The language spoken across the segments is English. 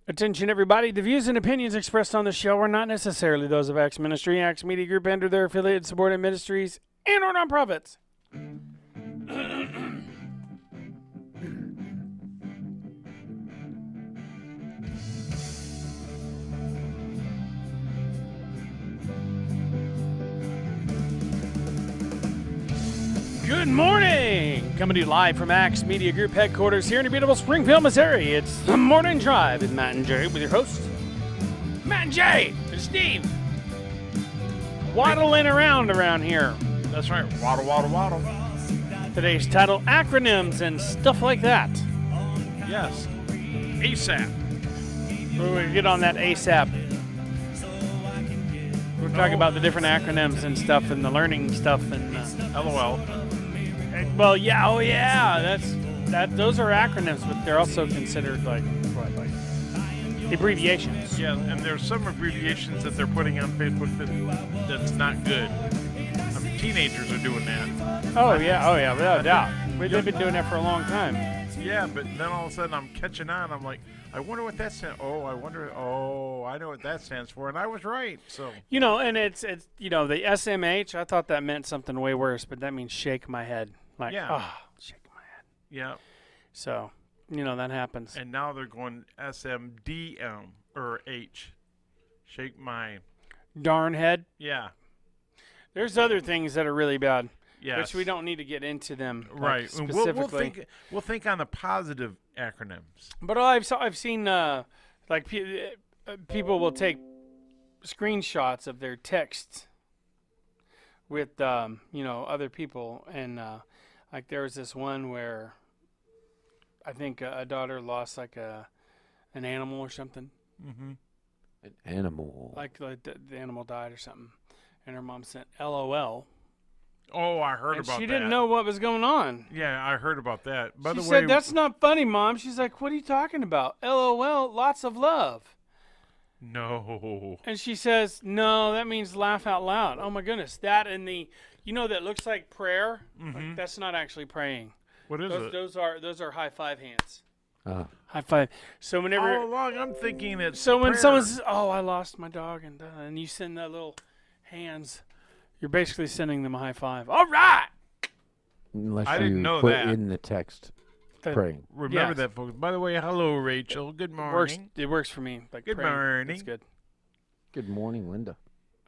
Attention, everybody. The views and opinions expressed on the show are not necessarily those of Axe Ministry, Axe Media Group, and or their affiliated subordinate ministries and or nonprofits. Good morning! Coming to you live from Axe Media Group headquarters here in the beautiful Springfield, Missouri. It's the Morning Drive with Matt and Jay with your hosts, Matt and Jay and Steve. Waddling around here. That's right. Waddle, waddle, waddle. Today's title, acronyms and stuff like that. Yes. ASAP. We're going to get on that ASAP. We're talking about the different acronyms and stuff and the learning stuff and LOL. well, yeah, oh yeah, those are acronyms, but they're also considered like abbreviations. Yeah, and there's some abbreviations that they're putting on Facebook that's not good. I mean, teenagers are doing that. Oh yeah, without a doubt. They've been doing that for a long time. Yeah, but then all of a sudden I'm catching on. I'm like, I wonder what that stands. I know what that stands for, and I was right. So you know, and it's the SMH. I thought that meant something way worse, but that means shake my head. Like, shake my head. Yeah. So that happens. And now they're going SMDM or H. Shake my darn head. Yeah. There's other things that are really bad. Yes. Which we don't need to get into them. Right. Specifically. We'll think on the positive acronyms. But I've seen people will take screenshots of their texts with other people, and like there was this one where I think a daughter lost like an animal or something. Mm-hmm. An animal. Like the animal died or something, and her mom sent LOL. Oh, I heard and about that. she didn't know what was going on. Yeah, I heard about that. By the way, she said, "That's not funny, Mom." She's like, "What are you talking about? LOL, lots of love." No. And she says, "No, that means laugh out loud." Oh my goodness, that and that looks like prayer. Mm-hmm. Like, that's not actually praying. What is it? Those are high five hands. High five. So whenever all along I'm thinking it's so when prayer. someone says, "Oh, I lost my dog," and you send that little hands, you're basically sending them a high five. All right. Unless I you didn't know put that. in the text praying. Remember Yes. that, folks. By the way, hello, Rachel. Good morning. It works for me. Like Good praying. morning. It's good. Good morning, Linda.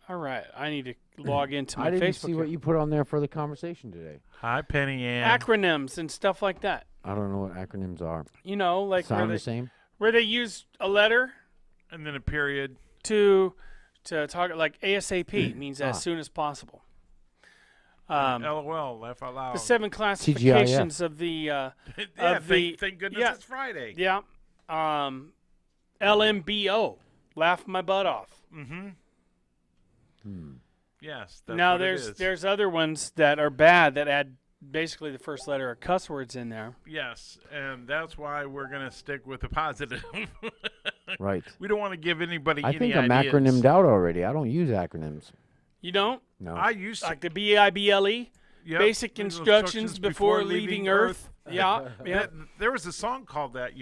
All right. I need to log into my I didn't Facebook. see what you put on there for the conversation today. Hi, Penny Ann. Acronyms and stuff like that. I don't know what acronyms are. Like Sound the same? where they use a letter And then a period. to talk, like ASAP means as soon as possible. LOL, laugh out loud. The 7 classifications of the yeah, thank goodness yeah. it's Friday. yeah, LMBO, laugh my butt off. Mm-hmm. Yes. That's Now what it is. there's other ones that are bad that add basically the first letter of cuss words in there. Yes, and that's why we're going to stick with the positive. Right. We don't want to give anybody I any think I'm ideas. acronymed out already. I don't use acronyms. You don't No. I used to. like the BIBLE, Yep. basic Those instructions before leaving Earth. Yeah, yeah. There was a song called that,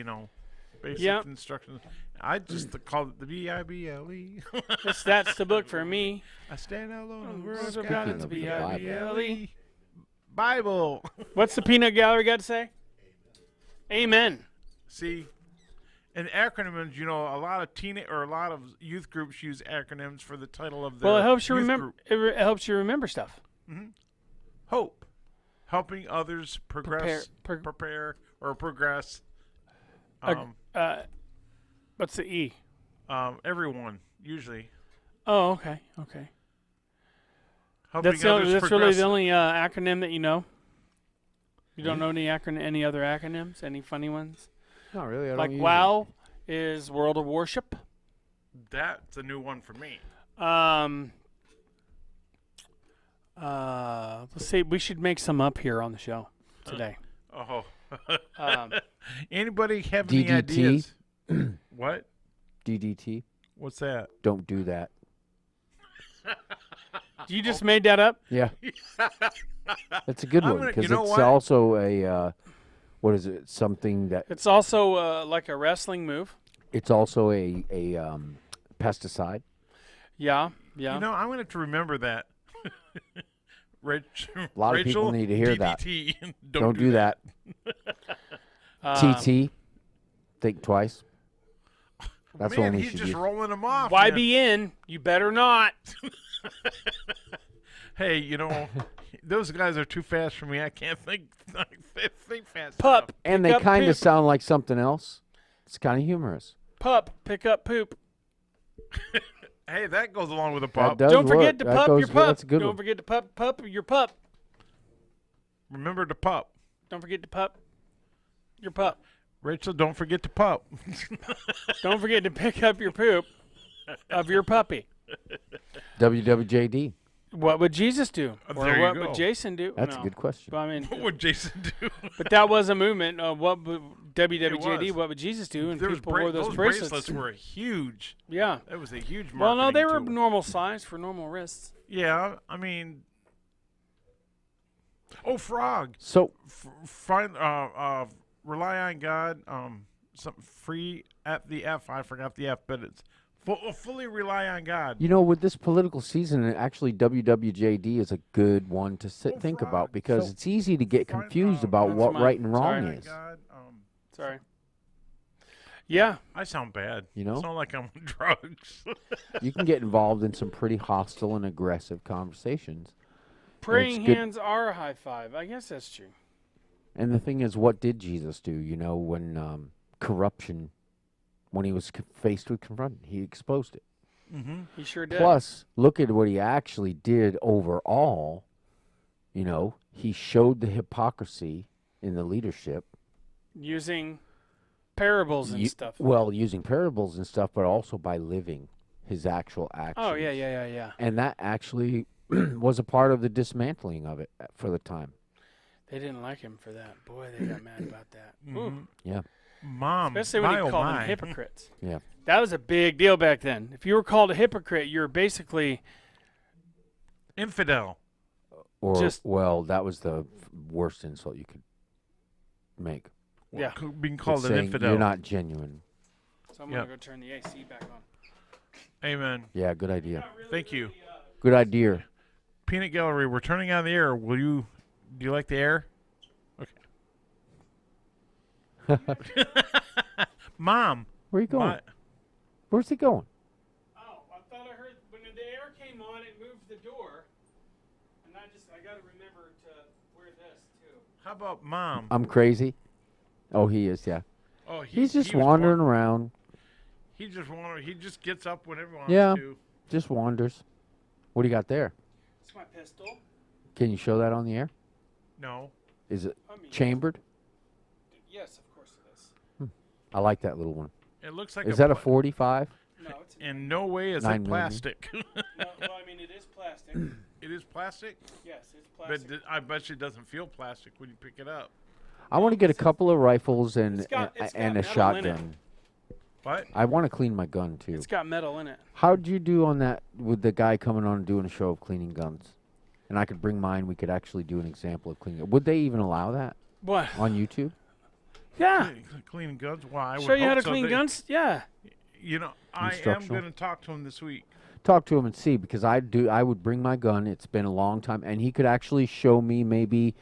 basic Yep. instructions. I just called it the BIBLE. That's the book for me. I stand alone in the Words world. are bound Speaking to of be the Bible. BIBLE. Bible. What's the peanut gallery got to say? Amen. See, and acronyms, a lot of youth groups use acronyms for the title of their Well, it helps you youth remember. group. It helps you remember stuff. Hope, helping others progress, Prepare- or progress. What's the E? Everyone usually Oh, okay. helping That's others really progress. the only acronym that you know. You don't know any other acronyms? Any funny ones? Not really. I don't Like use WOW is World of Worship. That's a new one for me. Let's see. We should make some up here on the show today. Oh, Um, anybody have any DDT? ideas? What? DDT. What's that? Don't do that. you just made that up? Yeah. That's a good I'm one gonna- because you know it's what? also a what is it? Something that It's also like a wrestling move. It's also a pesticide. Yeah, yeah. You know, I'm going to have to remember that. A lot of people need to hear that. DDT. Don't do that. TT. Think twice. That's Man, when we he's should just use. rolling them off. man. YBN, you better not. Hey, you know, those guys are too fast for me. I can't think fast Pup. And pick they up kind poop. of sound like something else. It's kind of humorous. Pup, pick up poop. enough. Hey, that goes along with a That pup. does Don't work. forget to That pup goes your good. pup. That's a good Don't one. forget to pup your pup. Remember to pup. Don't forget to pup your pup. Rachel, don't forget to pup. Don't forget to pick up your poop of your puppy. WWJD. What would Jesus do? Or There you what go. would Jason do? That's No. a good question. But, I mean, What would Jason do? but that was a movement. What would WWJD? was. What would Jesus do? And There was people wore those bracelets. bracelets were huge. Yeah. That was a huge marketing Well, no, they were tool. normal size for normal wrists. Yeah, I mean. Oh, frog. So Find rely on God. Something free at the F. I forgot the F, but it's fully rely on God. you know, with this political season, actually WWJD is a good one to think frog. about because So- it's easy to get Find, confused uh, about That's what mine. right and wrong Sorry. Rely on is. God. Sorry. Yeah. I sound bad. You know? I sound like I'm on drugs. You can get involved in some pretty hostile and aggressive conversations. Praying good- hands are a high five. I guess that's true. And the thing is, what did Jesus do? You know, when corruption, when he was faced with confronting, he exposed it. Mm-hmm. He sure did. Plus, look at what he actually did overall. You know, he showed the hypocrisy in the leadership. Using parables and stuff. Well, using parables and stuff, but also by living his actual actions. Oh, yeah. And that actually was a part of the dismantling of it for the time. They didn't like him for that. Boy, they got mad about that. Ooh. Yeah. Mom, Especially when my, he oh called my. them hypocrites. Yeah. That was a big deal back then. If you were called a hypocrite, you're basically Infidel. Or, Just- well, that was the worst insult you could make. Yeah. Being called It's an saying infidel. You're not genuine. So I'm Yep. gonna go turn the AC back on. Amen. Yeah, good idea. Thank you. Good idea. Peanut Gallery, we're turning on the air. Do you like the air? Okay. Mom. Where are you going? my- Where's he going? Oh, I thought I heard when the air came on, it moved the door, and I got to remember to wear this too. how about Mom? I'm crazy. Oh, he is, yeah. Oh, He's just he was wandering born- around. He just gets up whenever he wants Yeah. to. Just wanders. What do you got there? It's my pistol. Can you show that on the air? No. Is it I mean, chambered? yes, of course it is. I like that little one. It looks like Is that a pla- 45? No, it's In no way is 9 it millimeter. plastic. no. Well, I mean, it is plastic. It is plastic, Yes, it's but plastic. I bet you it doesn't feel plastic when you pick it up. I want to get a couple of rifles and It's got and a metal in it. shotgun. What? I want to clean my gun too. It's got metal in it. How'd you do on that with the guy coming on and doing a show of cleaning guns? And I could bring mine. We could actually do an example of cleaning. Would they even allow that What? on YouTube? Yeah. Cleaning guns? Why? I would Show you how hope to so. clean They- guns? Yeah. You know, I am Instructional. going to talk to him this week. Talk to him and see because I would bring my gun. It's been a long time, and he could actually show me maybe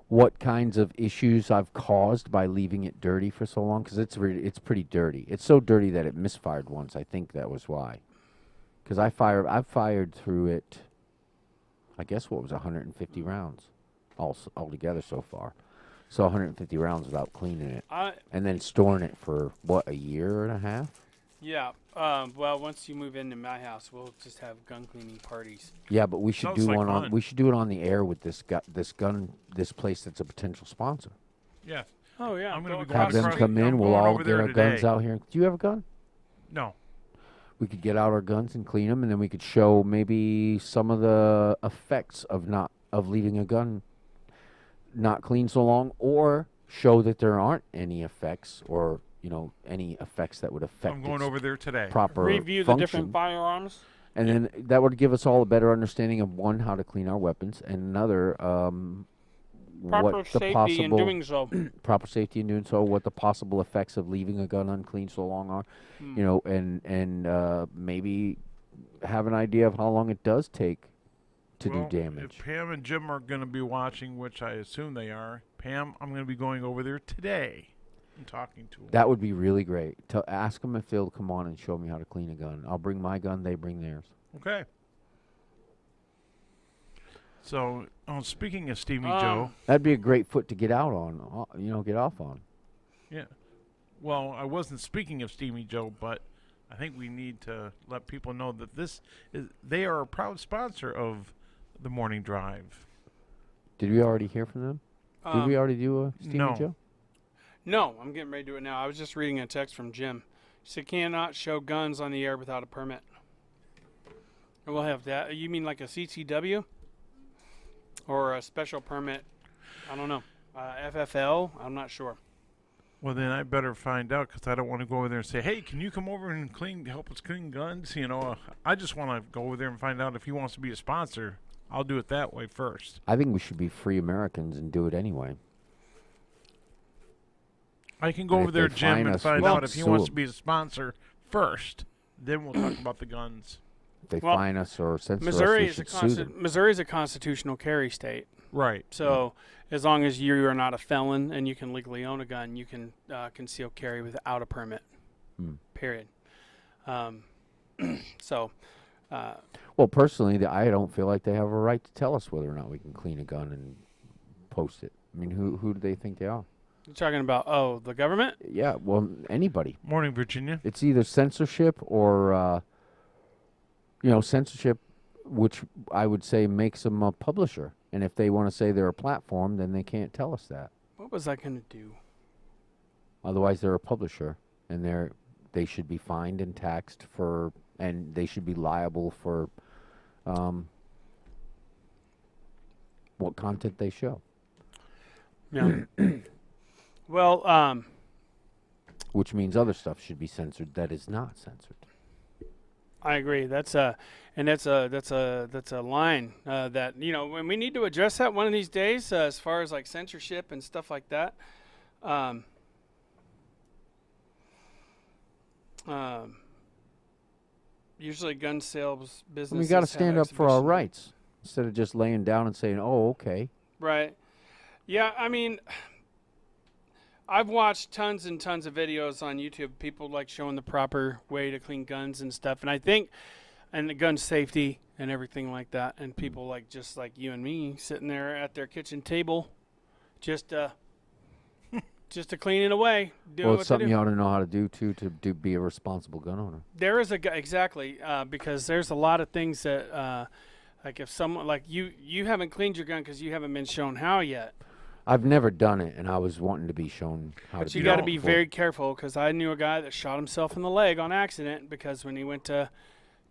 what kinds of issues I've caused by leaving it dirty for so long because it's pretty dirty. It's so dirty that it misfired once. I think that was why. Because I've fired through it. I guess what was 150 rounds, altogether so far. So 150 rounds without cleaning it, and then storing it for what, a year and a half. Yeah. Well, once you move into my house, we'll just have gun cleaning parties. Yeah, but we should Sounds do like one on. fun. We should do it on the air with this place that's a potential sponsor. Yeah. Oh yeah. I'm gonna go be across Have them the across- street. come in. I'm We'll going all over get there our guns today. out here. Do you have a gun? No. We could get out our guns and clean them, and then we could show maybe some of the effects of leaving a gun not clean so long, or show that there aren't any effects, or any effects that would affect I'm going its over there today. proper Review the function. different firearms. And then that would give us all a better understanding of one, how to clean our weapons, and another, Proper what the safety in possible doing so. proper safety in doing so, what the possible effects of leaving a gun unclean so long are, you know, and maybe have an idea of how long it does take to Well, do damage. If Pam and Jim are going to be watching, which I assume they are, Pam, I'm going to be going over there today and talking to them. That would be really great. Ask them if they'll come on and show me how to clean a gun. I'll bring my gun, they bring theirs. Okay. So, speaking of Steamy Joe, That'd be a great foot to get out on, you know, get off on. yeah. Well, I wasn't speaking of Steamy Joe, but I think we need to let people know that they are a proud sponsor of the Morning Drive. Did we already hear from them? Did we already do a Steamy no. Joe? No, I'm getting ready to do it now. I was just reading a text from Jim. He said, cannot show guns on the air without a permit. And we'll have that. You mean like a CCW? Or a special permit? I don't know. FFL? I'm not sure. Well, then I better find out because I don't want to go over there and say, hey, can you come over and help us clean guns? You know, I just want to go over there and find out if he wants to be a sponsor. I'll do it that way first. I think we should be free Americans and do it anyway. I can go And over if there, they Jim, fine and us, find we out can if he sue wants to him. be a sponsor first. Then we'll talk about the guns. If they Well, fine us or censor Missouri us, we is should sue them. Missouri is a constitutional carry state. Right. So as long as you are not a felon and you can legally own a gun, you can conceal carry without a permit. Period. So. Well, personally, I don't feel like they have a right to tell us whether or not we can clean a gun and post it. I mean, who do they think they are? You're talking about, the government? Yeah, well, anybody. Morning, Virginia. It's either censorship or, censorship, which I would say makes them a publisher. And if they want to say they're a platform, then they can't tell us that. What was I going to do? Otherwise, they're a publisher, and they should be fined and taxed for, and they should be liable for what content they show. Yeah. Well, Which means other stuff should be censored that is not censored. I agree. That's a line that when we need to address that one of these days, as far as like censorship and stuff like that. Usually, gun sales businesses. We got to stand up for our exhibition- rights instead of just laying down and saying, "Oh, okay." Right. Yeah, I mean, I've watched tons and tons of videos on YouTube. People like showing the proper way to clean guns and stuff, and I think, and the gun safety and everything like that. And people like just like you and me sitting there at their kitchen table, just to clean it away. Doing Well, what it's they something do. you ought to know how to do too to be a responsible gun owner. There is exactly because there's a lot of things that like if someone like you haven't cleaned your gun because you haven't been shown how yet. I've never done it, and I was wanting to be shown how But to you do got it to be before. very careful because I knew a guy that shot himself in the leg on accident because when he went to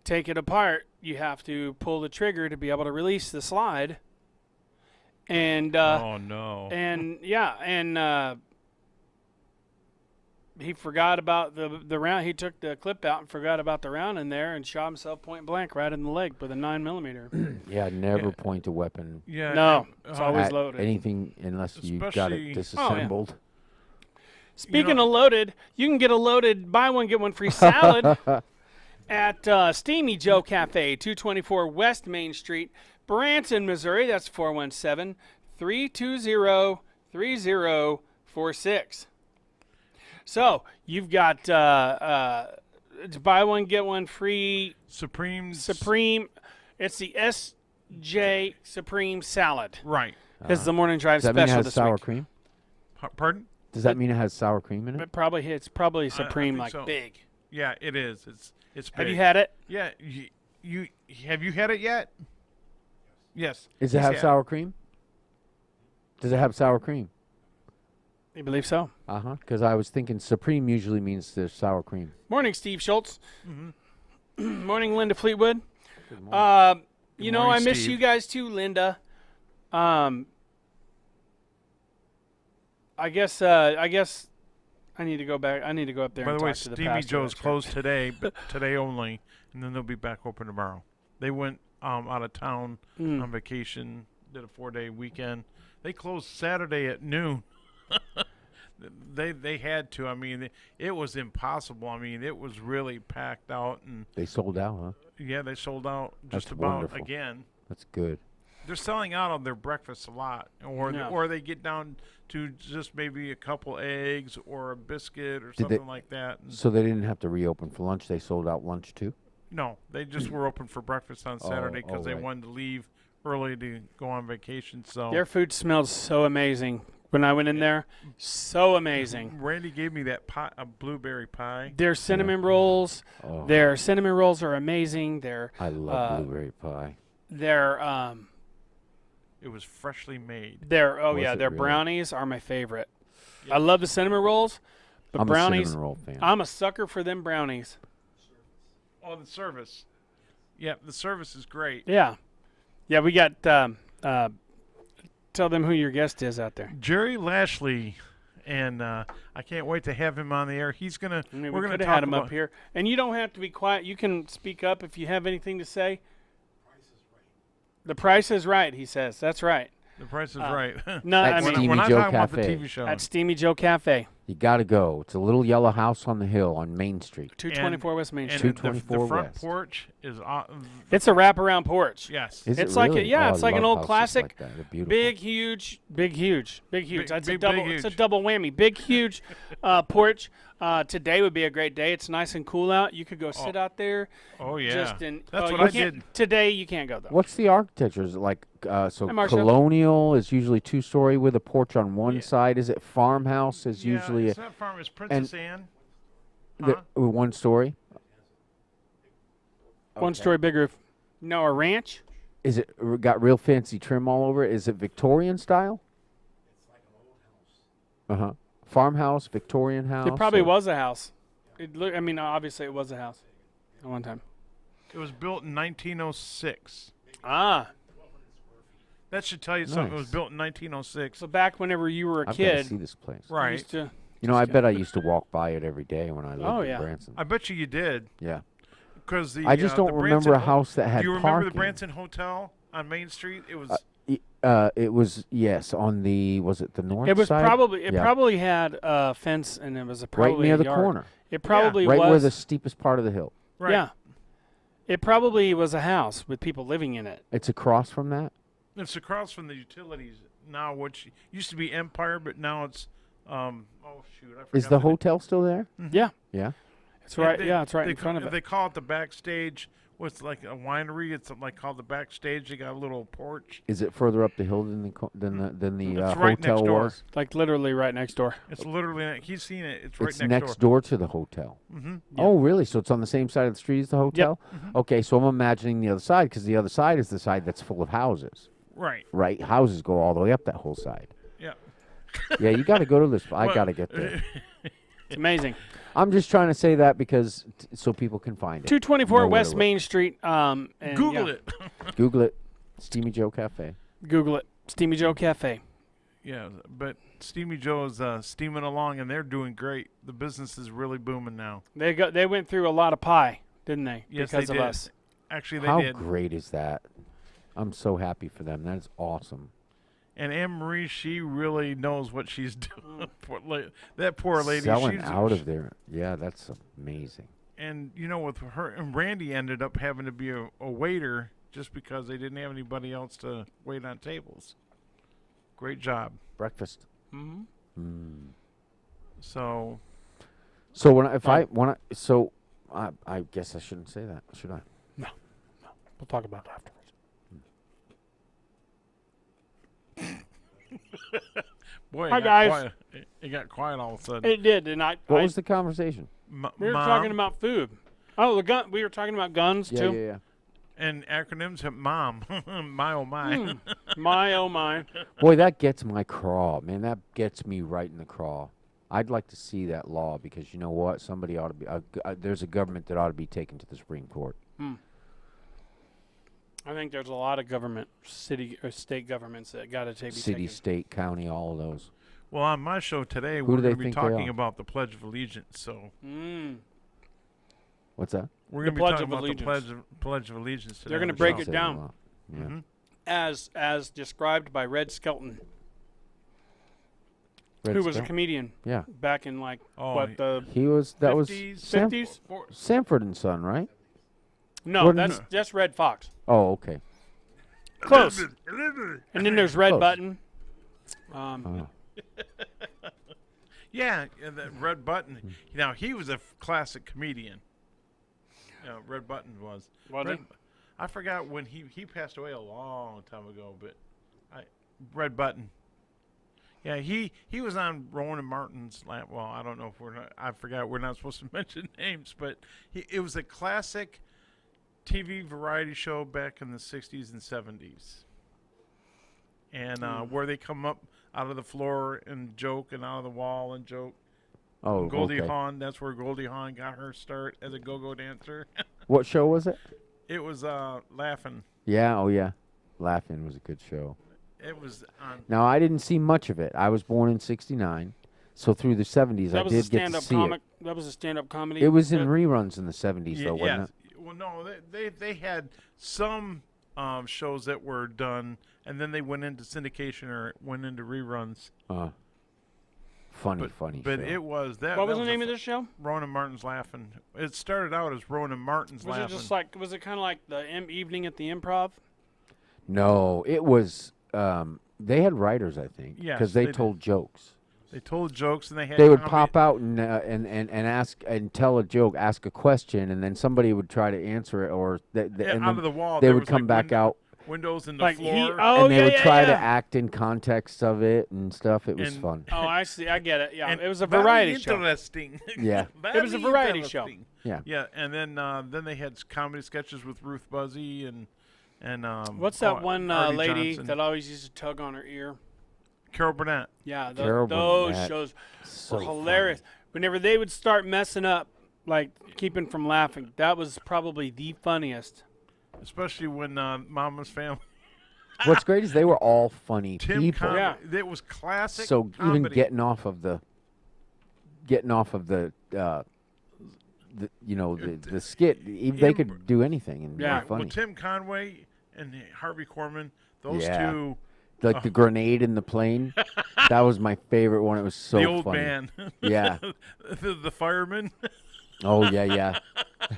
take it apart, you have to pull the trigger to be able to release the slide. And Oh, no. and yeah, and he forgot about the round. He took the clip out and forgot about the round in there and shot himself point blank right in the leg with a 9mm. Yeah, never Yeah. point a weapon Yeah. No, and, it's always at loaded. anything unless you got Especially- it disassembled. Speaking of loaded, you can get a loaded buy one get one free salad at Steamy Joe Cafe, 224 West Main Street, Branson, Missouri. That's 417-320-3046. So you've got buy one get one free Supreme's. Supreme. It's the SJ Supreme Salad. Right. It's the morning drive Does that mean it special has this sour week. cream? Pardon? Does that mean it has sour cream in it? It's probably Supreme think like so. big. Yeah, it is. It's big. Have you had it? Yeah. You have you had it yet? Yes. Does it he's have had sour cream? Does it have sour cream? You believe so? Because I was thinking Supreme usually means there's sour cream. Morning, Steve Schultz. Morning, Linda Fleetwood. Good You morning, know, I miss Steve. you guys too, Linda. I guess I need to go back. I need to go up there By and the way, talk to the Steamy pastor Joe's of the closed church. today, but today only, and then they'll be back open tomorrow. They went out of town on vacation did a 4-day weekend. They closed Saturday at noon. They had to. I mean, it was impossible. I mean, it was really packed out, and They sold out, huh? yeah, they sold out just That's about wonderful. again. That's good. They're selling out on their breakfast a lot, Yeah. or they get down to just maybe a couple eggs or a biscuit or Did they- something like that. And So they didn't have to reopen for lunch. They sold out lunch too. no, they just were open for breakfast on Saturday because they right. wanted to leave early to go on vacation. So Their food smells so amazing. When I went in there, so amazing. Randy gave me that pie, a blueberry pie. Their cinnamon rolls, Oh, their cinnamon rolls are amazing. I love uh, blueberry pie. Their It was freshly made. their Was it their really? brownies are my favorite. Yeah. I love the cinnamon rolls, but I'm brownies. a cinnamon roll fan. I'm a sucker for them brownies. Oh, the service. Yeah, the service is great. Yeah, yeah. We got. Tell them who your guest is out there. Jerry Lashley, and I can't wait to have him on the air. He's gonna. I mean, we're we gonna could have talk had him about, up here, and you don't have to be quiet. You can speak up if you have anything to say. The price is right, he says. That's right. The Price is Right. No, At I mean Steamy when I'm Joe talking about the Cafe. TV show, at Steamy Joe Cafe, You got to go. It's a little yellow house on the hill on Main Street. 224 West Main and Street. the 224 front West. porch is It's a wraparound porch. yes. Is It's it like a- really? yeah, Oh, I it's like an love old houses classic, like that. They're beautiful. Big, huge. Big, It's a big, double. big, It's a huge. double whammy. Big, huge porch. Today would be a great day. It's nice and cool out. You could go sit out there. Oh yeah. Just in. That's oh, what you I can't- did. Today. You can't go though. What's the architecture? Is it like so Hi, Marcia. colonial is usually 2-story with a porch on one Yeah. side? Is it farmhouse is Yeah, usually it's not farm. It's Princess Anne. the, 1 story? 1 story big roof. No, a ranch. Is it got real fancy trim all over it? Is it Victorian style? Farmhouse, Victorian house. It probably or- was a house. I mean, obviously it was a house at one time. It was built in 1906. Ah, That should tell you something. It was Nice. built in 1906. so back whenever you were a I've got to kid, see this place. you Right. used to. You know, I bet I used to walk by it every day when I lived Oh, in yeah. Branson. I bet you did. Yeah. Because the I just the don't remember Branson a house that had Do you remember the parking. Branson Hotel on Main Street? It was It was yes on the was it the north It was side? probably. It Yeah. probably had a fence, and it was probably right near a the yard. corner, It probably right was. where the steepest part of the hill. right. Yeah. It probably was a house with people living in it. It's across from that. It's across from the utilities now, which used to be Empire, but now it's oh shoot, I forgot Is the name. hotel still there? Yeah, Yeah. it's right. They- yeah, it's right they in front ca- of it. They call it the backstage. What's like a winery? It's like called the backstage. They got a little porch. Is it further up the hill than the It's right hotel next door. was? Like literally right next door. It's literally he's seen it. It's right It's next, next door to the hotel. Mm-hmm. Oh, really? So it's on the same side of the street as the hotel? Okay, so I'm imagining the other side because the other side is the side that's full of houses, Right. right? Houses go all the way up that whole side. Yeah. Yeah, you got to go to this. I Well, got to get there. It's amazing. I'm just trying to say that because so people can find it. 224 Know where West to look. Main Street. And Google yeah, it. Google it. Steamy Joe Cafe. Google it. Steamy Joe Cafe. Yeah, but Steamy Joe's steaming along, and they're doing great. The business is really booming now. They went through a lot of pie, didn't they? Yes, because they of did. us. Actually, they How did. great is that? I'm so happy for them. That is awesome. And Anne Marie, she really knows what she's doing. That poor lady. Selling she's out of there. Yeah, that's amazing. And you know, with her and Randy ended up having to be a waiter just because they didn't have anybody else to wait on tables. Great job. Breakfast. Mm-hmm. So So I guess I shouldn't say that, should I? We'll talk about it afterwards. boy, Hi, it got guys. quiet. It got quiet all of a sudden. It did, and What was the conversation? we were Mom talking about food. Oh, the gun. We were talking about guns Yeah, too. yeah, yeah. and acronyms. Mom, my oh my. My oh my. Boy, that gets my craw, man. That gets me right in the craw. I'd like to see that law because you know what? Somebody ought to be. There's a government that ought to be taken to the Supreme Court. I think there's a lot of government, city or state governments that got to take be City, taken. state, county, all of those. Well, on my show today, Who we're do they going to be think they talking are? about the Pledge of Allegiance. So What's that? we're The going to be Pledge talking of about Allegiance. the Pledge of Allegiance today. They're on gonna the break show. it down. Law. Yeah. Mhm. as described by Red Skelton, Red who was a Skull. comedian Yeah, back in like Oh, what the he was. That was 50s, Sam- 50s? Sanford and Son, right? No, Gordon- that's just Red Fox. Oh, okay. Close. And then there's Red Close. Button. Yeah, that Red Button. Now he was a classic comedian. Red Button was. Wasn't he? I forgot when he passed away a long time ago, but Red Button. Yeah, he was on Rowan and Martin's lap. Well, I don't know if I forgot we're not supposed to mention names, but it was a classic TV variety show back in the 60s and 70s. And where they come up out of the floor and joke and out of the wall and joke. Oh, Goldie okay. Hawn, that's where Goldie Hawn got her start as a go-go dancer. What show was it? It was Laughing. Yeah. Oh, yeah. Laughing was a good show. It was on. Now I didn't see much of it. I was born in '69, so through the '70s That I was a did get to stand-up see comic. That was a stand-up comedy. it. It was in bit. reruns in the '70s, though, Yeah. wasn't Well, no, they had some shows that were done, and then they went into syndication or went into reruns. it? Funny But show. it was that. What that was the name of a this show? Ronan Martin's Laughing. It started out as Ronan Martin's Was Laughing. it just like? Was it kind of like the evening at the Improv? No, it was. They had writers, I think, Yes, because they they did. told jokes. They told jokes and they had. They would comedy- pop out and ask and tell a joke, ask a question, and then somebody would try to answer it, or Yeah, and out then of the wall. they there would was, come like, back out, Windows in the Like floor. and they would try to yeah. act in context of it and stuff. It was And- fun. Oh, I see. I get it. Yeah, And it was a very variety show. interesting. Yeah. It was a Very variety show. interesting. Yeah. Yeah, and then they had comedy sketches with Ruth Buzzy and What's that one Artie lady Johnson. that always used to tug on her ear? Carol Burnett. Yeah, Carol those Burnett. shows So were hilarious. Whenever they would start messing up, like keeping from laughing, that was probably the funniest. Especially when Mama's Family. What's great is they were all funny Tim people. Yeah. It was classic. So comedy. even getting off of the the skit, they could do anything and Yeah. be funny. Well, Tim Conway and Harvey Korman, those Yeah. two, Like the grenade in the plane, that was my favorite one. It was so the old funny. man, Yeah. the fireman. Oh yeah.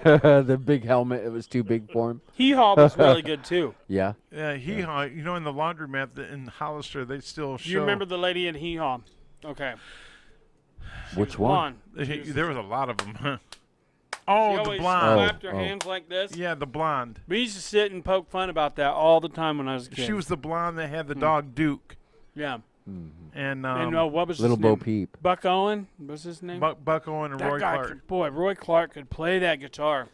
The big helmet. It was too big for him. Hee Haw was really good too. Yeah. Yeah, you know, in the laundromat in Hollister, they still show. You remember the lady in Hee Haw? Okay. Which Blonde. one? There was a lot of them. She Oh, the always blonde. clapped her Oh. hands like this. Yeah, the blonde. We used to sit and poke fun about that all the time when I was a kid. She was the blonde that had the Hmm. dog Duke, Yeah. and What was Little his Bo name? Peep. Buck Owen was his name. Buck Owen and that Roy guy Clark. could, boy, Roy Clark could play that guitar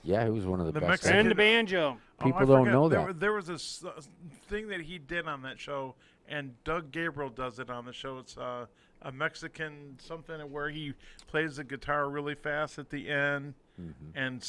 Yeah, he was one of the The best. Mexican- and the banjo. People I don't forgot. know there, that. There was a thing that he did on that show, and Doug Gabriel does it on the show. It's a Mexican something where he plays the guitar really fast at the end, and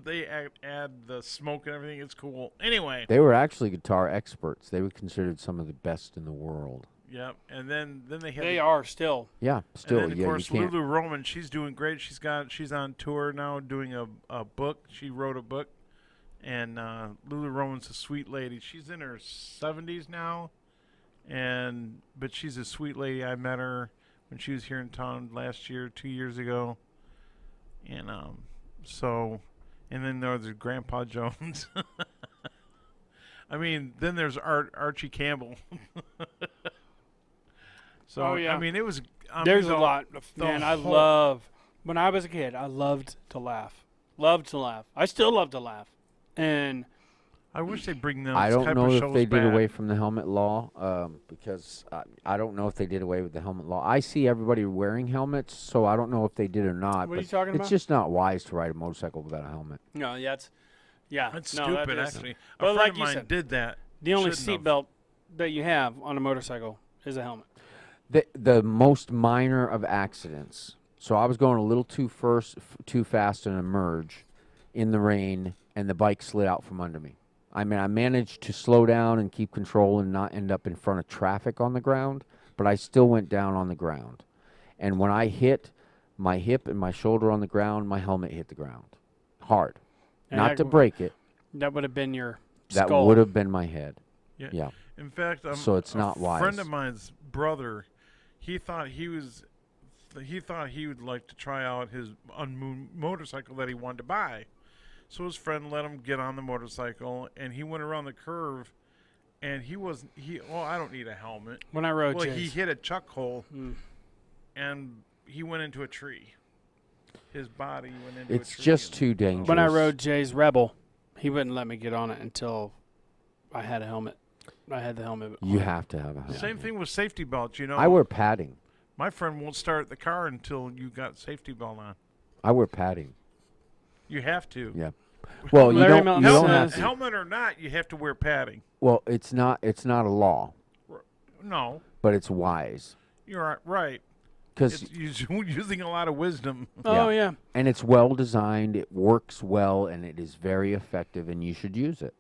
they add the smoke and everything. It's cool. Anyway, They were actually guitar experts. They were considered some of the best in the world. yeah, and then they had They the, are still. Yeah, still, and then, yeah, of course, you can't. Lulu Roman, she's doing great. She's on tour now, doing a book. She wrote a book, and Lulu Roman's a sweet lady. She's in her 70s now, but she's a sweet lady. I met her when she was here in town last year, 2 years ago, and and then there's Grandpa Jones. I mean, then there's Archie Campbell. So Oh, yeah. I mean, it was. There's a lot. Man, I whole- love. When I was a kid, I loved to laugh. Loved to laugh. I still love to laugh. And I wish they bring those I type don't of know if shows they did back. away from the helmet law because I don't know if they did away with the helmet law. I see everybody wearing helmets, so I don't know if they did or not. What are you but talking it's about? just not wise to ride a motorcycle without a helmet. no, that's That's no, stupid, that is- actually. A But friend like of you mine said, did that. The only Shouldn't have. seatbelt that you have on a motorcycle is a helmet. The most minor of accidents. So I was going a little too fast in a merge in the rain, and the bike slid out from under me. I mean, I managed to slow down and keep control and not end up in front of traffic on the ground, but I still went down on the ground. And when I hit my hip and my shoulder on the ground, my helmet hit the ground hard. And Not that to w- break it. That would have been your That skull. would have been my head. Yeah. In fact, So it's not a friend wise. of mine's brother, he thought he would like to try out his motorcycle that he wanted to buy. So his friend let him get on the motorcycle, and he went around the curve, and I don't need a helmet. When I rode Well, he Jay's. hit a chuck hole, Mm. and he went into a tree. His body went into a It's tree. just and- too dangerous. When I rode Jay's Rebel, he wouldn't let me get on it until I had a helmet. I had the helmet. You on. have to have a helmet. Same thing with safety belts. I wear padding. My friend won't start the car until you got safety belt on. I wear padding. You have to. Yeah. Well, you Larry don't. Melton You don't says- have to. Helmet or not, you have to wear padding. Well, it's not. It's not a law, No, but it's wise you're right. because It's using a lot of wisdom. Oh yeah. and it's well designed. It works well, and it is very effective, and you should use it.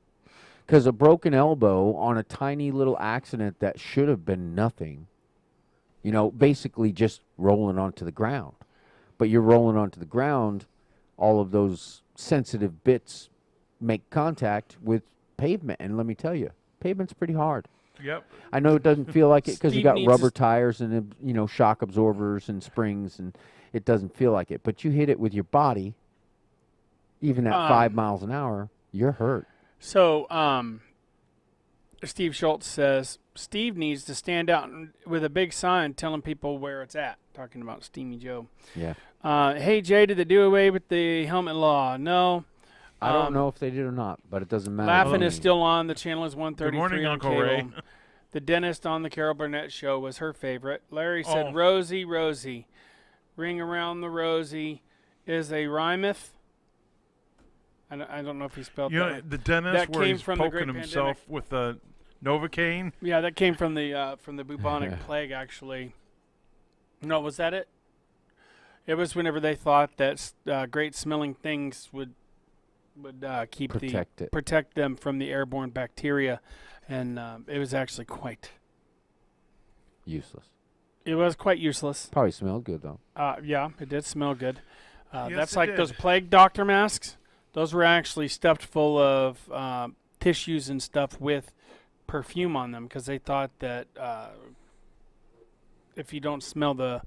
Because a broken elbow on a tiny little accident that should have been nothing, basically just rolling onto the ground. But you're rolling onto the ground, all of those sensitive bits make contact with pavement. And let me tell you, pavement's pretty hard. Yep. I know it doesn't feel like it because you Steve got needs rubber his- tires and shock absorbers and springs, and it doesn't feel like it. But you hit it with your body, even at 5 miles an hour, you're hurt. So, Steve Schultz says Steve needs to stand out with a big sign telling people where it's at. Talking about Steamy Joe. Yeah. Hey Jay, did they do away with the helmet law? No. I don't know if they did or not, but it doesn't matter. Laughing to is me. still on. The channel is 133 Good morning, on Uncle cable. Ray. The dentist on the Carol Burnett show was her favorite. Larry said, Oh. Rosie, Rosie. Ring around the Rosie is a rhymeth. I don't know if he spelled You that know, right. the dentist That where came he's from the poking Great himself with a Novocaine. Yeah, that came from the bubonic plague, actually. No, was that it? It was whenever they thought that great smelling things would protect them from the airborne bacteria, and it was actually Useless. it was quite useless. Probably smelled good though. Yeah, it did smell good. Yes, That's it like did. those plague doctor masks. Those were actually stuffed full of tissues and stuff with perfume on them because they thought that if you don't smell the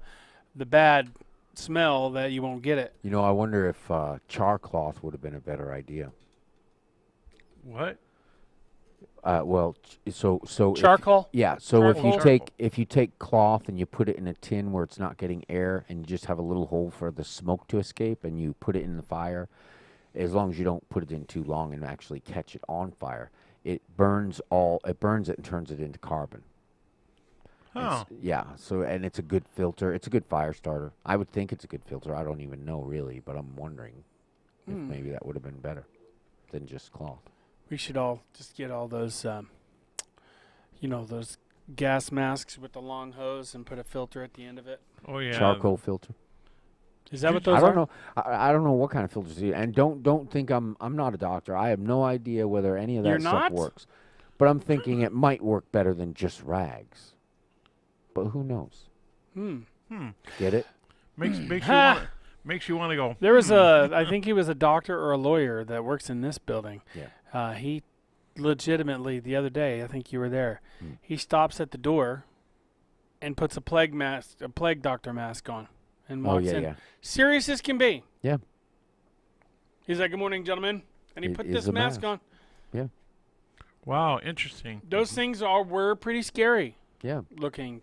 bad smell, that you won't get it. I wonder if char cloth would have been a better idea. What? So if- Charcoal? yeah. So if you Charcoal. take cloth and you put it in a tin where it's not getting air, and you just have a little hole for the smoke to escape, and you put it in the fire, as long as you don't put it in too long and actually catch it on fire, it burns it and turns it into carbon. Oh. Yeah. So and it's a good filter. It's a good fire starter. I would think it's a good filter. I don't even know really, but I'm wondering if maybe that would have been better than just cloth. We should all just get all those, those gas masks with the long hose and put a filter at the end of it. Oh yeah. Charcoal filter. Is that what those I don't are? know. I don't know what kind of filters. And don't think I'm not a doctor. I have no idea whether any of that You're stuff not? works. But I'm thinking it might work better than just rags. But who knows? Get it? Makes you want to go. There was I think he was a doctor or a lawyer that works in this building. Yeah. He legitimately, the other day, I think you were there, he stops at the door and puts a plague doctor mask on and walks Oh yeah, in. yeah. Serious as can be. Yeah. He's like, good morning, gentlemen. And he It put is this a mask mask. on. Wow, interesting. Those things were pretty scary Yeah. looking.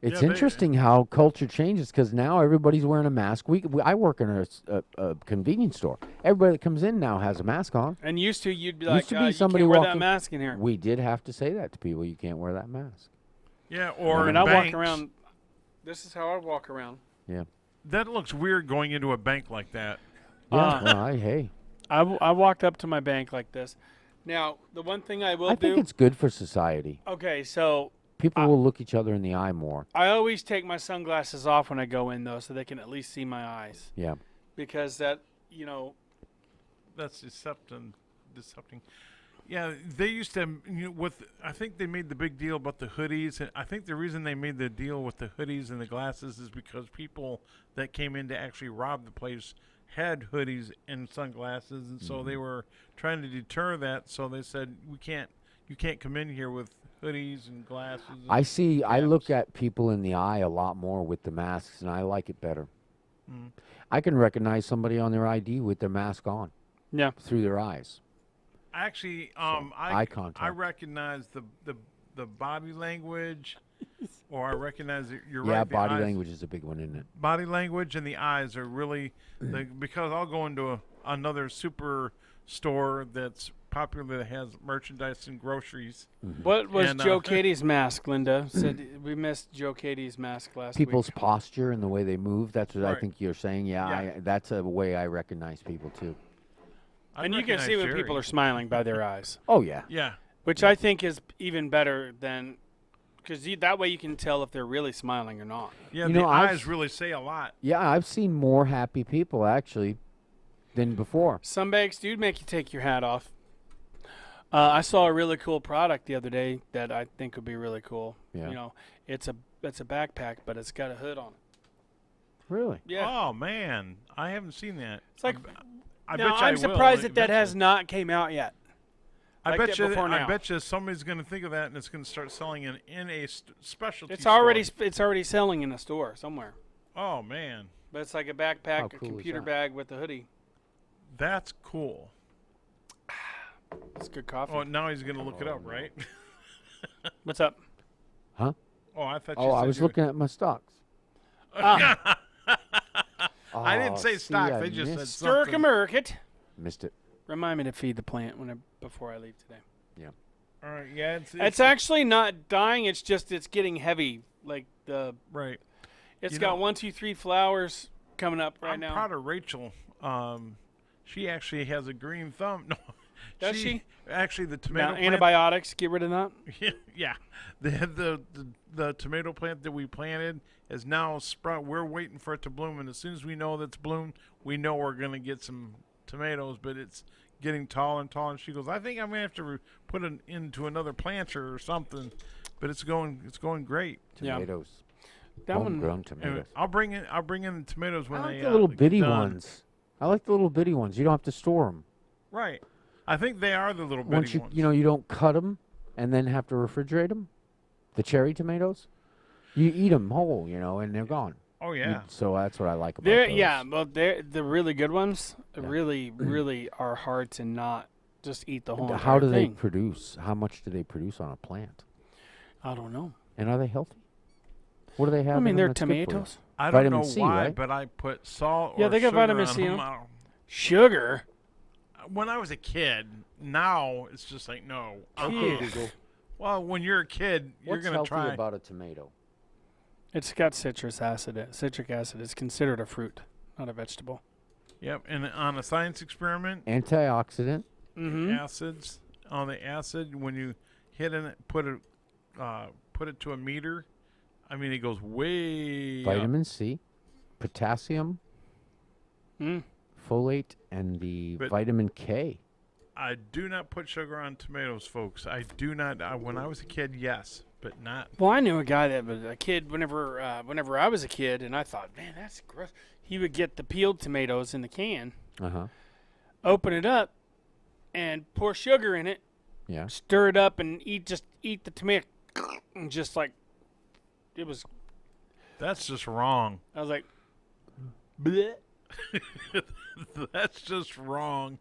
It's Yeah, interesting how culture changes because now everybody's wearing a mask. I work in a convenience store. Everybody that comes in now has a mask on. And used to, you'd be Used like, to be you somebody can't wear that walking- mask in here. We did have to say that to people. You can't wear that mask. Yeah, or I mean, in I walk banks. around. This is how I walk around. Yeah. That looks weird going into a bank like that. Yeah. Well, hey. I walked up to my bank like this. Now, the one thing I will I think do. it's good for society. Okay, so People will look each other in the eye more. I always take my sunglasses off when I go in, though, so they can at least see my eyes. Yeah. Because that, That's decepting. Yeah, they used to. I think they made the big deal about the hoodies, and I think the reason they made the deal with the hoodies and the glasses is because people that came in to actually rob the place had hoodies and sunglasses, and so they were trying to deter that. So they said, "We can't. you can't come in here with hoodies and glasses. And I look caps. at people in the eye a lot more with the masks, and I like it better. Mm. I can recognize somebody on their ID with their mask on Yeah. through their eyes. Actually, eye I contact. recognize the body language, or I recognize that you're Yeah, right. the body eyes- language is a big one, isn't it? Body language and the eyes are really because I'll go into another super store that's popular that has merchandise and groceries. What was And, Joe Katie's mask, Linda? Said we missed Joe Katie's mask last People's week. posture and the way they move. That's what I Right. think you're saying. Yeah, Yeah. that's a way I recognize people too. I And you can see when recognize people Jerry. are smiling by their eyes, Oh yeah. Yeah, which I think is even better than because that way you can tell if they're really smiling or not. yeah. You The know, I've eyes really say a lot. Yeah, I've seen more happy people actually than before. Some bags do make you take your hat off. I saw a really cool product the other day that I think would be really cool. Yeah. You know, it's a backpack, but it's got a hood on it. Really? Yeah. Oh man, I haven't seen that. It's like I now, bet you I I'm will surprised that eventually. has not came out yet. I like bet that you. before I now. bet you somebody's going to think of that and it's going to start selling in a specialty. It's store. already selling in a store somewhere. Oh man, But it's like a backpack, How a cool is computer that? bag with a hoodie. that's cool. It's good coffee. Oh, now he's going to look it up, right? What's up? Huh? Oh, I thought. Oh, you I said was you were- looking at my stocks. Ah, I didn't Oh, say see, stock. I They just said missed- Stirk something. American. Missed it. Remind me to feed the plant before I leave today. All right, yeah, It's actually not dying. It's just it's getting heavy. Like right. it's You got know- 1, 2, 3 flowers coming up right I'm now. proud of Rachel. She actually has a green thumb. No, Does she? Actually, the tomato Now, plant. antibiotics, get rid of that. Yeah, the tomato plant that we planted is now sprout. We're waiting for it to bloom, and as soon as we know that's bloomed, we know we're gonna get some tomatoes. But it's getting taller and taller. And she goes, "I think I'm gonna have to put it into another planter or something." But it's going great. Yeah. Tomatoes. That one. Homegrown And tomatoes. I'll bring in the tomatoes I when like they the little get bitty done. ones. I like the little bitty ones. You don't have to store them. Right. I think they are the little bitty Once ones. you don't cut them and then have to refrigerate them. The cherry tomatoes. You eat them whole, and they're gone. Oh yeah. So that's what I like about They're those. yeah, well, they're the really good ones. Yeah. Really are hard to not just eat the whole. How do entire they thing. produce? How much do they produce on a plant? I don't know. And are they healthy? What do they have? I mean, in them they're that's good for you? tomatoes. I don't Vitamin know C, why, right? but I put salt. Yeah, or they got sugar vitamin on C in them. them. Sugar. When I was a kid, now it's just like no. Okay, Ugh. Google. Well, when you're a kid, you're What's gonna healthy try. about a tomato? It's got citrus acid. Citric acid is considered a fruit, not a vegetable. Yep, and on a science experiment, Antioxidant. Mm-hmm. acids on the acid when you hit it, put it to a meter. I mean, it goes way up. Vitamin C, potassium, Mm. folate, and the But- vitamin K. I do not put sugar on tomatoes, folks. I do not. When I was a kid, yes, but not. Well, I knew a guy that was a kid whenever I was a kid, and I thought, man, that's gross. He would get the peeled tomatoes in the can, Uh-huh. open it up, and pour sugar in it, Yeah. stir it up, and eat the tomato, and just like it was. That's just wrong. I was like, bleh. That's just wrong.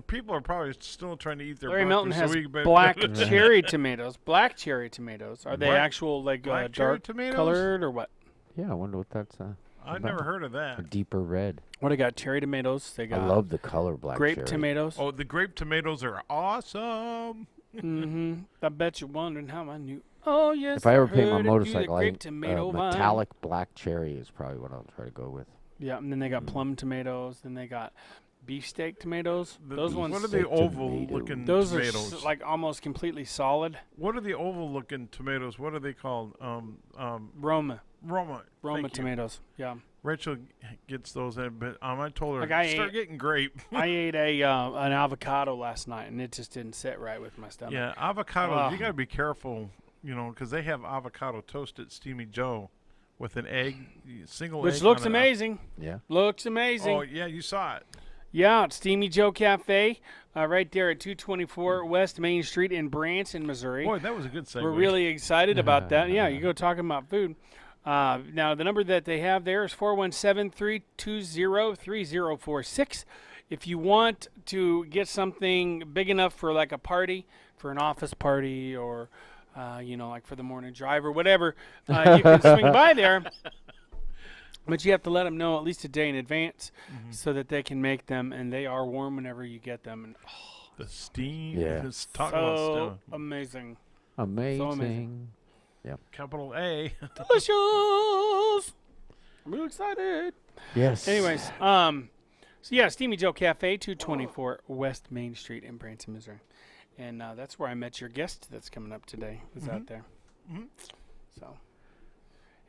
People are probably still trying to eat their Larry Melton breakfast, has so we better- black cherry tomatoes. Black cherry tomatoes. Are they What? actual like Black cherry dark tomatoes? colored or what? Yeah, I wonder what that's. I've never heard of A that. deeper red. What they got? Cherry tomatoes. They I got love the color black grape cherry. tomatoes. Oh, the grape tomatoes are awesome. Mm-hmm. I bet you're wondering how I knew. Oh yes. If I ever paint heard my it through motorcycle, the I grape think tomato vine. metallic black cherry is probably what I'll try to go with. Yeah, and then they got plum tomatoes. Then they got beefsteak tomatoes. Those ones. What are the Beefsteak oval-looking Those tomatoes? are like almost completely solid. What are the oval-looking tomatoes? What are they called? Roma Roma. Thank you. tomatoes. Yeah. Rachel gets those in, but I told her Like I start ate- getting grape. I ate an avocado last night, and it just didn't sit right with my stomach. Yeah, avocados. Ugh. You got to be careful, because they have avocado toast at Steamy Joe with an egg, single egg. Which looks on it. amazing. Yeah. Looks amazing. Oh yeah, you saw it. Yeah, it's Steamy Joe Cafe, right there at 224 West Main Street in Branson, Missouri. Boy, that was a good segue. We're really excited about that. Yeah, you go talking about food. Now, the number that they have there is 417-320-3046. If you want to get something big enough for like a party, for an office party or, like for the morning drive or whatever, you can swing by there. But you have to let them know at least a day in advance so that they can make them, and they are warm whenever you get them. And the steam. Yeah. Just talking about so stuff. amazing. Amazing. Capital A. Delicious. I'm real excited. Yes. Anyways, so yeah, Steamy Joe Cafe, 224 West Main Street in Branson, Missouri. And that's where I met your guest that's coming up today. Was out there. So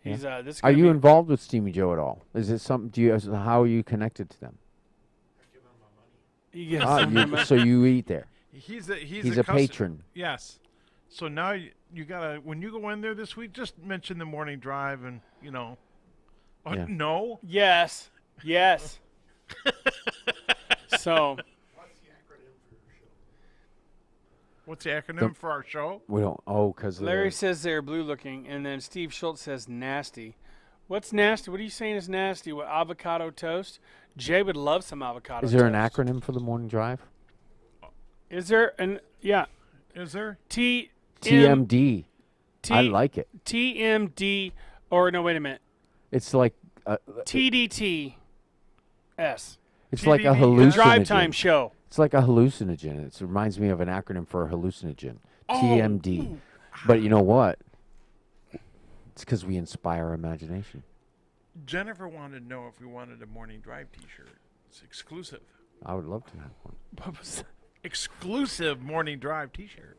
he's this. Are you involved with Steamy Joe at all? Is it something? How are you connected to them? So you eat there. He's a patron. Yes. So now you gotta, when you go in there this week, just mention the morning drive and Oh, Yeah. no. Yes. So What's the acronym for our show? We don't. Oh, because Larry says they're blue looking, and then Steve Schultz says nasty. What's nasty? What are you saying is nasty? What, avocado toast? Jay would love some avocado Is there an toast. acronym for the morning drive? Is there an yeah? Is there? TMD. I like it. TMD, or no, wait a minute. It's like TDT. S. it's like a TDD. hallucinogen. Drive time show. It's like a hallucinogen. It reminds me of an acronym for a hallucinogen. TMD. But you know what? It's because we inspire imagination. Jennifer wanted to know if we wanted a morning drive T-shirt. It's exclusive. I would love to have one. What was that? Exclusive morning drive T-shirt.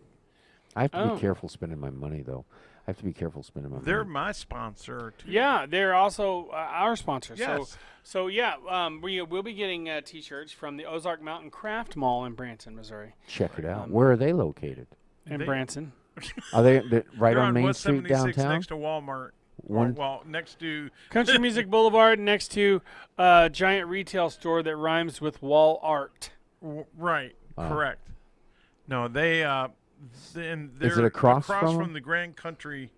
I have to Oh. be careful spending my money, though. I have to be careful spending my They're money. my sponsor too. Yeah, they're also our sponsor. Yes. So yeah, we will be getting T-shirts from the Ozark Mountain Craft Mall in Branson, Missouri. Check it out. Where are they located? In They- Branson. Are they right They're on Main West Street 76 downtown? next to Walmart. One- Well, next to Country Music Boulevard, next to a giant retail store that rhymes with wall art. Right, correct. No, they and Is they're it across from 'em? the Grand Country.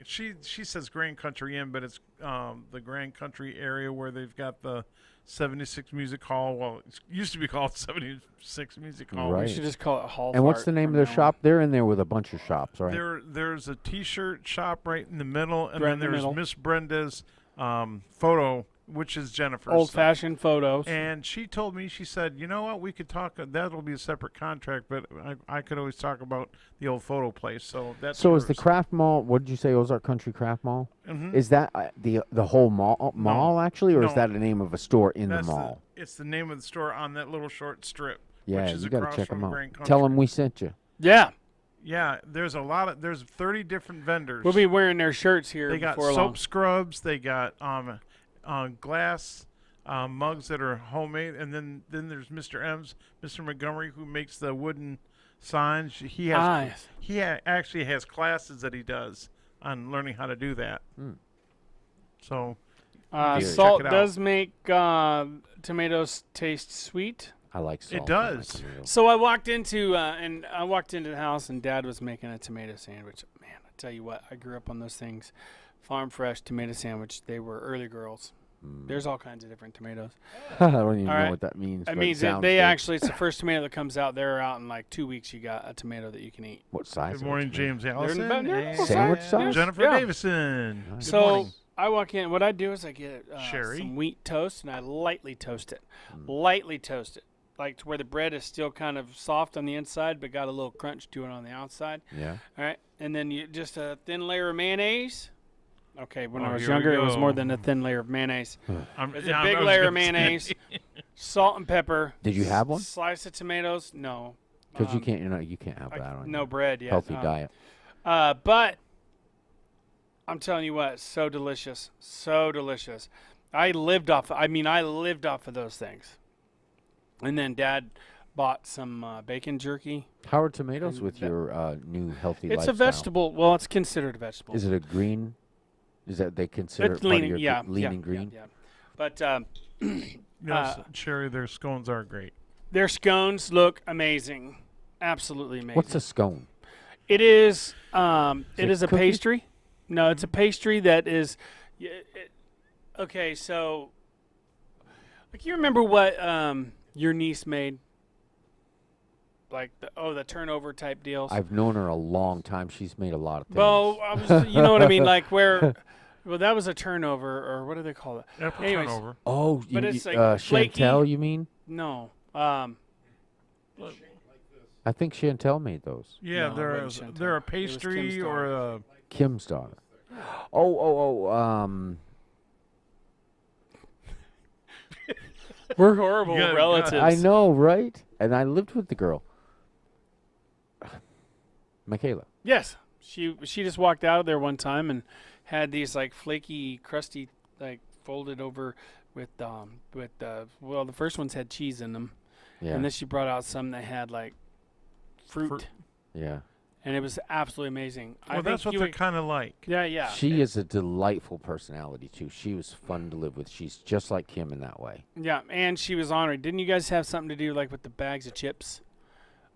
She says Grand Country Inn, but it's the Grand Country area where they've got the 76 Music Hall. Well, it used to be called 76 Music Hall. Right. We should just call it Hall. And what's Fart the name of from their now on. shop? They're in there with a bunch of shops, right? There's a T-shirt shop right in the middle, and Right then in the there's middle. Miss Brenda's photo, which is Jennifer's. Old-fashioned photos. And she told me, she said, you know what, we could talk, that'll be a separate contract, but I could always talk about the old photo place. So that's So is the yours. Craft Mall? What did you say? Ozark Country Craft Mall? Mhm. Is that the whole mall actually, or is No. that the name of a store in That's the mall? It's the name of the store on that little short strip. Yeah, which is you got to across check from them out. Grand Country. Tell them we sent you. Yeah, Yeah, there's 30 different vendors. we'll be wearing their shirts here They got before soap long. scrubs. They got glass mugs that are homemade, and then there's Mr. Montgomery, who makes the wooden signs. He has actually has classes that he does on learning how to do that. So Yeah. Salt Check it out. does make tomatoes taste sweet. I like salt. It does. So I walked into the house and Dad was making a tomato sandwich. Man, I tell you what, I grew up on those things. Farm fresh tomato sandwich. They were early girls. There's all kinds of different tomatoes. I don't even All know right. what that means. It but means it that sounds they good. actually, it's the first tomato that comes out. They're out in like 2 weeks. You got a tomato that you can eat. What size? good of a morning, tomato? James Allison. about there. and Sandwich size? Jennifer Yeah. Davison. Good So morning. I walk in. What I do is I get Sherry? some wheat toast and I lightly toast it. Mm. Lightly toast it. Like to where the bread is still kind of soft on the inside, but got a little crunch to it on the outside. Yeah. All right, and then you just a thin layer of mayonnaise. Okay, when Oh, I was here we younger, it was go. more than a thin layer of mayonnaise. It's Yeah, a I big was layer of gonna say. mayonnaise, salt and pepper. Did you have one? Slice of tomatoes? No, Because you can't. You can't have I- that on no your bread yet. healthy diet. But I'm telling you what, so delicious, so delicious. I lived off of those things. And then Dad bought some bacon jerky. How are tomatoes And with that- your new healthy It's lifestyle? a vegetable. Well, it's considered a vegetable. Is it a green? Is that they consider It's it part of leaning, your yeah, leaning yeah, green? Yeah. But Yes, Sherry, their scones are great. Their scones look amazing, absolutely amazing. What's a scone? It is. it It is a cookie? pastry. No, it's a pastry that is. Okay, so like you remember what your niece made, like the turnover type deals. I've known her a long time. She's made a lot of things. Well, I was, you know what I mean, like where. Well, that was a turnover, or what do they call it? Apple Anyways. turnover. oh, but it's like flaky. Chantel, you mean? No. I think Chantel made those. Yeah, No, it they're wasn't they're a Chantel. It was pastry Kim's or a. Kim's daughter. Oh. We're horrible Yeah, relatives. I know, right? And I lived with the girl, Michaela. Yes, she just walked out of there one time and had these like flaky, crusty, like folded over with well, the first ones had cheese in them, Yeah, and then she brought out some that had like fruit, Fruit. yeah. and it was absolutely amazing. I Well, think that's what you they're would- kind of like. Yeah. She is a delightful personality too. She was fun to live with. She's just like Kim in that way. Yeah, and she was honored. Didn't you guys have something to do like with the bags of chips?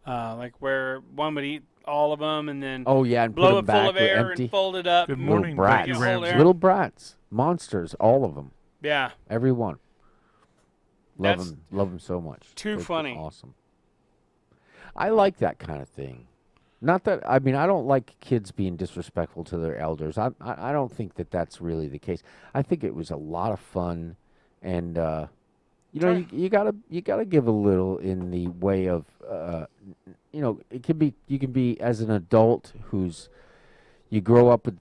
Like where one would eat all of them and then Oh yeah, and put blow them it back full of with air empty. and fold it up. Good and morning, brats. Becky hold Ramsey. air. Little brats, monsters, all of them, Yeah, every one. Love That's them so much. too They're funny. Awesome. I like that kind of thing. Not that I mean I don't like kids being disrespectful to their elders. I don't think that that's really the case. I think it was a lot of fun, and you know you gotta give a little in the way of you know it can be you can be as an adult who's you grow up with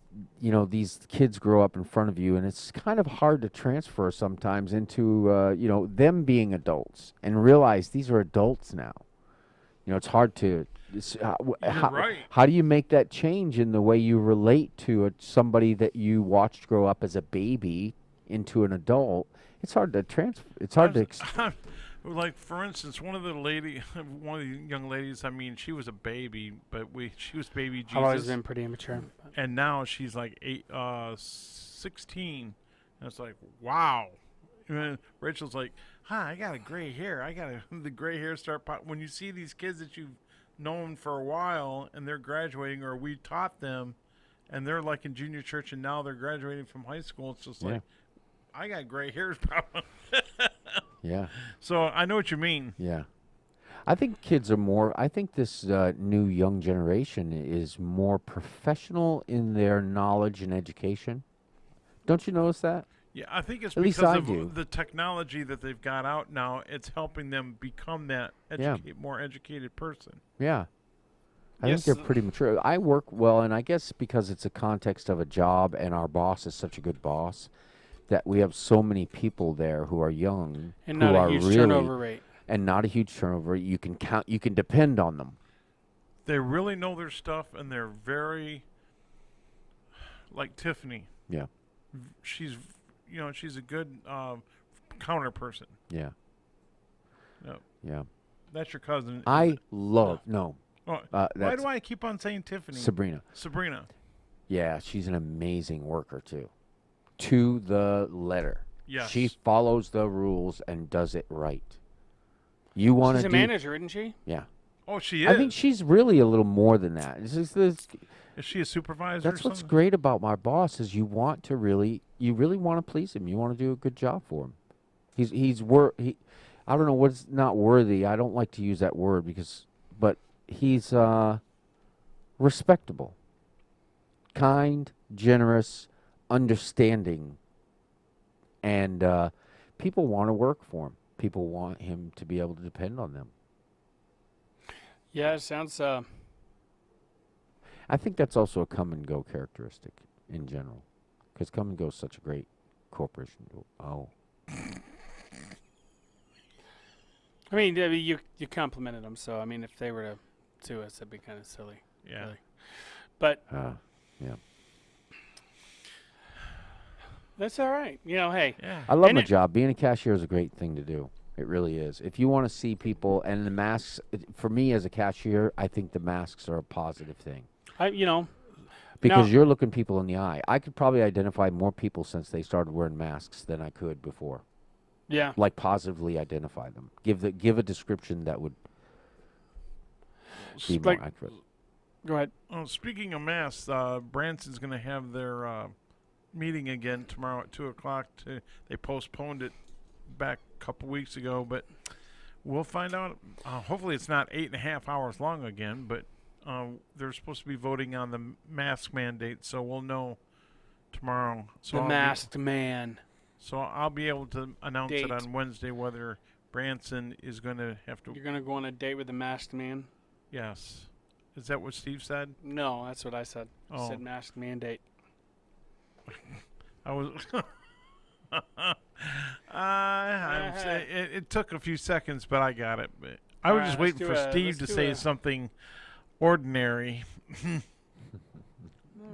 these kids grow up in front of you, and it's kind of hard to transfer sometimes into them being adults and realize these are adults now. It's hard to. right. How do you make that change in the way you relate to somebody that you watched grow up as a baby into an adult? It's hard to transfer. It's hard to. Like for instance, one of the young ladies. I mean, she was a baby, but she was baby Jesus. I've always been pretty immature. And now she's like 16. And it's like, wow. And Rachel's like, I got a gray hair. The gray hair start when you see these kids that you've known for a while and they're graduating, or we taught them and they're like in junior church and now they're graduating from high school. It's just like, I got gray hairs problem. Yeah. So I know what you mean. Yeah. I think kids are more. I think this new young generation is more professional in their knowledge and education. Don't you notice that? Yeah, I think it's At least because I of do. the technology that they've got out now. It's helping them become that more educated person. Yeah. I Yes. think they're pretty mature. I work well, and I guess because it's a context of a job and our boss is such a good boss that we have so many people there who are young And who not are a huge really turnover rate. and not a huge turnover. You can count. You can depend on them. They really know their stuff, and they're very like Tiffany. Yeah. She's a good counter person. Yeah. Yep. Yeah. That's your cousin. I love no Oh, why that's do I keep on saying Tiffany? Sabrina. Sabrina. Yeah, she's an amazing worker too. To the letter. Yes. She follows the rules and does it right. You want She's to a do manager, isn't she? Yeah. Oh, she is. I think she's really a little more than that. Is she a supervisor? That's or what's something? great about my boss is you really want to please him. You want to do a good job for him. I don't know what's not worthy. I don't like to use that word but he's respectable, kind, generous, understanding, and people want to work for him. People want him to be able to depend on them. Yeah, it sounds. I think that's also a come and go characteristic in general, because come and go is such a great corporation. Oh, I mean, you complimented them, so I mean, if they were to sue us, that'd be kind of silly. Yeah. Really. But yeah. that's all right. Hey. Yeah. I love And my it- job. Being a cashier is a great thing to do. It really is. If you want to see people and the masks, for me as a cashier, I think the masks are a positive thing because Now- you're looking people in the eye. I could probably identify more people since they started wearing masks than I could before. Yeah. like positively identify them. Give a description that would be more Like, accurate. go ahead. Oh, speaking of masks, Branson's going to have their meeting again tomorrow at 2:00. They postponed it back a couple weeks ago, but we'll find out. Hopefully, it's not 8.5 hours long again. But they're supposed to be voting on the mask mandate, so we'll know tomorrow. So The Masked Man. So I'll be able to announce it Date. on Wednesday whether Branson is going to have to. You're gonna go on a date with the Masked Man? Yes. Is that what Steve said? No, that's what I said. I Oh. said Masked Man date. I was. It took a few seconds, but I got it. But I was All just right, let's waiting do for a- Steve let's to do say a- something ordinary.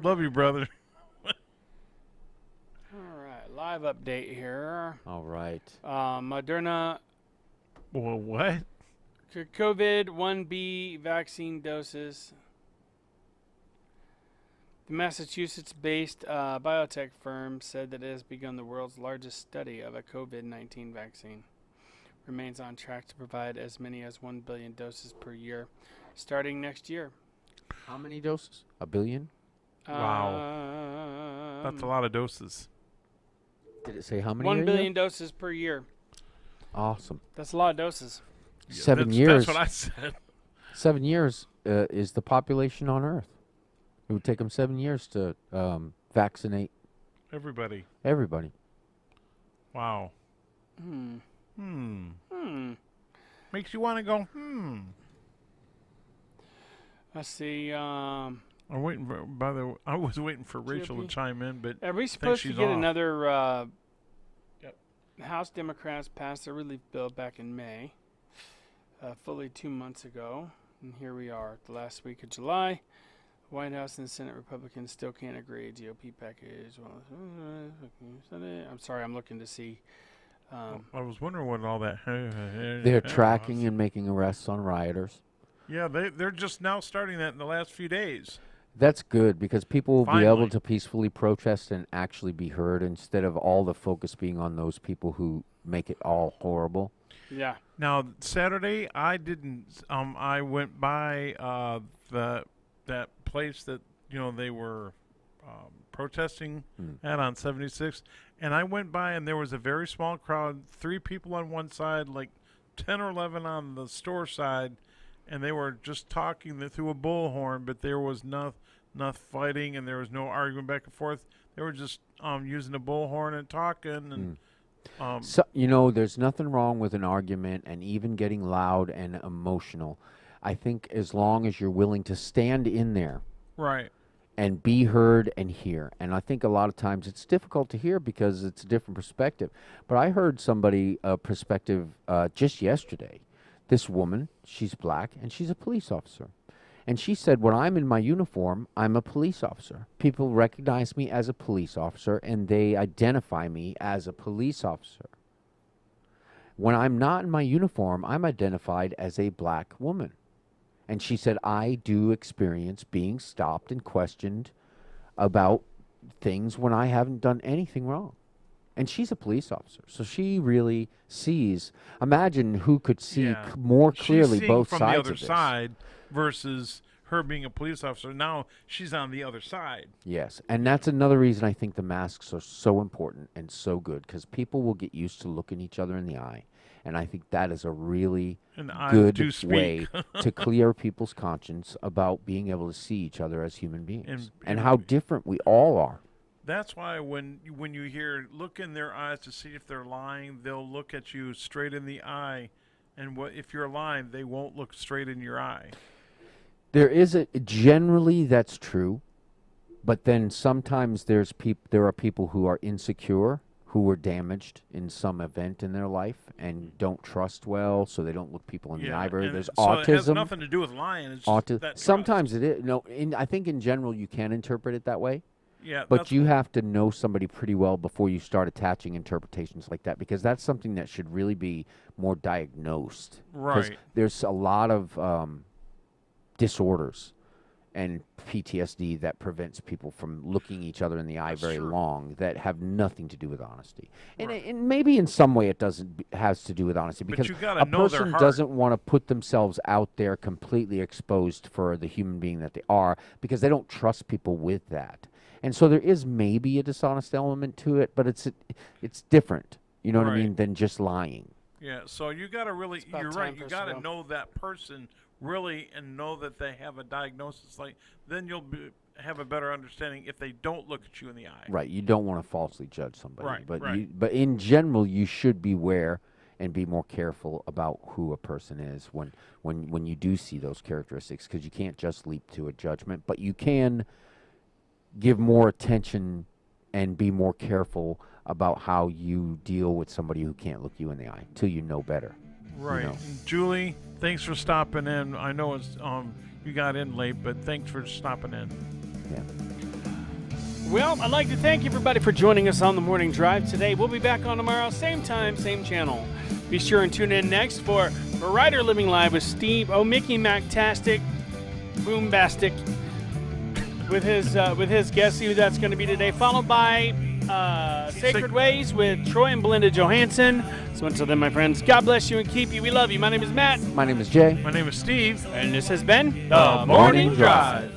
Love you, brother. All right, live update here. All right. Moderna Well, what? COVID 1B vaccine doses. The Massachusetts-based biotech firm said that it has begun the world's largest study of a COVID-19 vaccine. Remains on track to provide as many as 1 billion doses per year, starting next year. How many doses? 1 billion? That's a lot of doses. Did it say how many? 1 a year? billion doses per year. Awesome. That's a lot of doses. 7 that's, years. That's what I said. 7 years is the population on Earth. It would take them 7 years to vaccinate Everybody. everybody. Wow. Makes you want to go, Let's see. I'm waiting for, I was waiting for Rachel to GOP? chime in, but Are we supposed to she's get off. another? Yep. House Democrats passed a relief bill back in May, fully 2 months ago, and here we are, the last week of July. White House and Senate Republicans still can't agree. GOP package. Well, I'm sorry, I'm looking to see. I was wondering what all that. They're tracking and making arrests on rioters. Yeah, they're just now starting that in the last few days. That's good because people will be Finally. able to peacefully protest and actually be heard instead of all the focus being on those people who make it all horrible. Yeah. Now Saturday, I didn't. I went by that place that they were protesting at on 76, and I went by and there was a very small crowd, 3 people on one side, like 10 or 11 on the store side, and they were just talking through a bullhorn, but there was not fighting and there was no arguing back and forth. They were just using a bullhorn and talking and. So, there's nothing wrong with an argument and even getting loud and emotional. I think as long as you're willing to stand in there Right. and be heard and hear. And I think a lot of times it's difficult to hear because it's a different perspective. But I heard somebody perspective just yesterday. This woman, she's black, and she's a police officer. And she said, when I'm in my uniform, I'm a police officer. People recognize me as a police officer, and they identify me as a police officer. When I'm not in my uniform, I'm identified as a black woman. And she said, I do experience being stopped and questioned about things when I haven't done anything wrong. And she's a police officer, so she really sees. Imagine who could see Yeah. more She's clearly seeing both from sides the other of this. side versus her being a police officer. Now she's on the other side. Yes, and that's another reason I think the masks are so important and so good because people will get used to looking each other in the eye, and I think that is a really And I good do speak. way to clear people's conscience about being able to see each other as human beings and how different we all are. That's why when you hear look in their eyes to see if they're lying, they'll look at you straight in the eye, and if you're lying, they won't look straight in your eye. There is generally that's true, but then sometimes there are people who are insecure, who were damaged in some event in their life and don't trust well, so they don't look people in the eye. and There's so it has autism. nothing to do with lying. It's just that trust. Sometimes it is. No, I think in general you can interpret it that way. Yeah, But that's you have to know somebody pretty well before you start attaching interpretations like that, because that's something that should really be more diagnosed. 'Cause right. there's a lot of disorders and PTSD that prevents people from looking each other in the eye That's very true. long, that have nothing to do with honesty. And, Right. and maybe in some way it doesn't has to do with honesty, But because you gotta a know their person heart. doesn't want to put themselves out there completely exposed for the human being that they are, because they don't trust people with that. And so there is maybe a dishonest element to it, but it's different, you know what I Right. mean, than just lying. Yeah, so you got to really, about you're time right, for you us got to to go. know that person really and know that they have a diagnosis. Like, then you'll have a better understanding if they don't look at you in the eye. Right. You don't want to falsely judge somebody. Right, But right. but in general, you should beware and be more careful about who a person is when you do see those characteristics, because you can't just leap to a judgment, but you can give more attention and be more careful about how you deal with somebody who can't look you in the eye till you know better. Right. know. And Julie, thanks for stopping in. I know it's you got in late, but thanks for stopping in. Yeah. Well, I'd like to thank everybody for joining us on the morning drive today. We'll be back on tomorrow, same time, same channel. Be sure and tune in next for Writer Living Live with Steve Mickey Mactastic, Boombastic, with his guest, who that's going to be today, followed by Sacred Ways with Troy and Belinda Johansson. So until then, my friends, God bless you and keep you. We love you. My name is Matt, My name is Jay. My name is Steve. and this has been The Morning Drive.